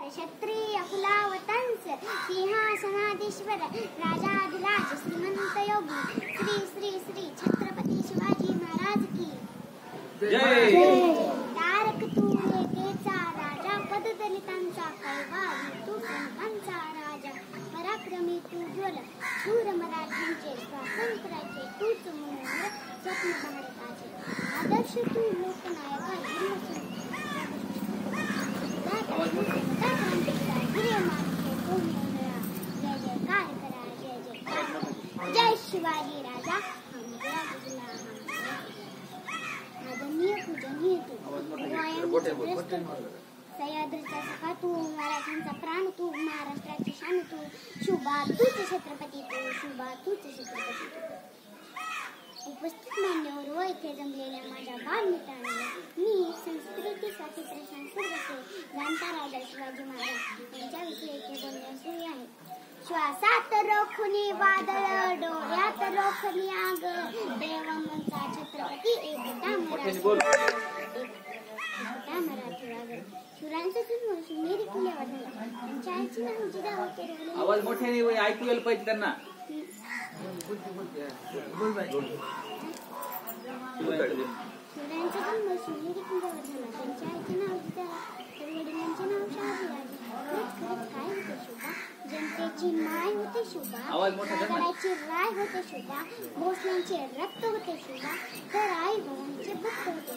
क्षत्रिय कुलावतंस सिंहासनाधीश्वर राजाधिराज श्रीमंत योगी श्री श्री श्री छत्रपती शिवाजी महाराज की जय। तारक तू एकेचा राजा पददलितांचा कळवा तू संतांचा राजा पराक्रमी तू ज्वल शूर मराठ्यांचे स्वातंत्र्याचे तूच मनोहर स्वप्न भारताचे आदर्श तू लोकनायका जय शिवाजी राजा आदरणीय पूजनीय तू सह्याद्रीचा सखा तू मराठ्यांचा प्राण तू महाराष्ट्राची शान तू शुभा तूच छत्रपती तू शुभा तूच छत्रपती तू उपस्थित मान्यवर व इथे जमलेल्या माझ्या बालमित्रांना मी संस्कृतीसाठी प्रशंसक होते जाणता राजा शिवाजी महाराज यांच्याविषयी इथे बोलण्यास सुरू आहे. श्वासात रोखुनी वादळ डोळ्यात रोखली आग देवांचा छत्रपती एकटा मराठी वाग सुरांचा जन्म शिवनेरी किल्ल्यावर झाला. त्यांच्या आईचे नाव जिजाऊ केरवले. आवाज मोठ्याने ऐकू यायला पाहिजे त्यांना. सुरांचा जन्म शिवनेरी किल्ल्यावर झाला. त्यांच्या आईचे नाव जिजाऊ तर वडिलांचे नाव शहाजीराजे. खरंच काय होते शुभा जनतेची माय होते शुभा रायगडाची राय होते शुभा भोसल्यांचे रक्त होते शुभा तर आई बाबांचे भक्त होते.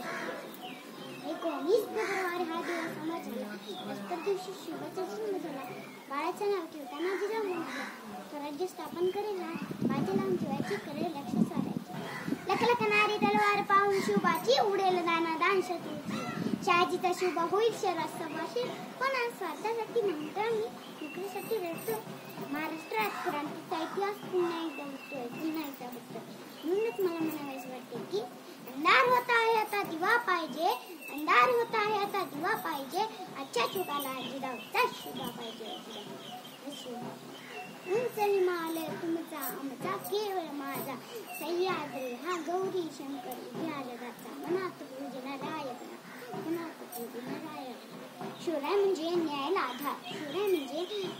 19 फेब्रुवारी हा दिवस अमर झाला. तर दिवशी शिवाचा जन्म झाला. बाळाचं नाव ठेवताना जिजाऊ म्हणाला स्वराज्य स्थापन करेल ना बाजी लावून ठेवायची करेल लक्ष सारायची लखलखणारी तलवार पाहून शुभाची उडेल दाना दान शत्रूची शहाजीचा शुभा होईल शहरात सभाशी पण आज स्वार्थासाठी म्हणतो आम्ही नोकरीसाठी रडतो. महाराष्ट्रात क्रांतीचा इतिहास पुन्हा एकदा होतोय म्हणूनच मला म्हणावेच वाटते की अंधार होता आहे आता दिवा पाहिजे अंधार होता आहे आता दिवा पाहिजे आजच्या चुकाला जिजाऊचा शुभा पाहिजे. उंच हिमालय तुमचा आमचा केवळ माझा सह्याद्री हा गौरी शंकर उभ्या जगाचा मनात पूजनारायक मनात पूजनारायक. शिवराय म्हणजे न्यायाला आधार शिवराय म्हणजे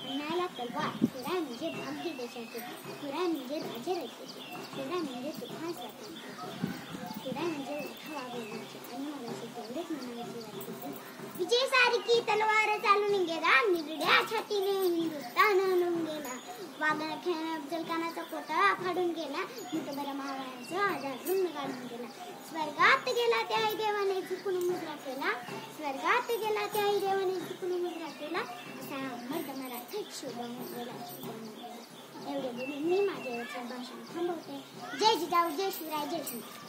अन्यायाला तलवार शिवराय म्हणजे भाग्य देशाचे शिवराय म्हणजे राजरयतेचे शिवराय म्हणजे तुफान स्वातंत्र्य शिवराय म्हणजे उठावा बोलण्याचे आणि मला तेवढेच म्हणायचे वाटते. विजय सारखी तलवार चालून गेला निगड्या छातीने हिंदुस्थान आणून गेला वाघाखेळाने अफजलखानाचा कोटळा फाडून गेला मुठभर मावळ्यांचा आजारून काढून गेला. स्वर्गात गेला त्याही देवाने चुकून मुद्रा केला स्वर्गात गेला त्याही देवाने चुकून मुद्रा केला असा मर्द मराठीत शुभम गेला एवढे बोलून मी माझे भाषण थांबवते. जय जिजाऊ जय शिवराय जय शिवराय.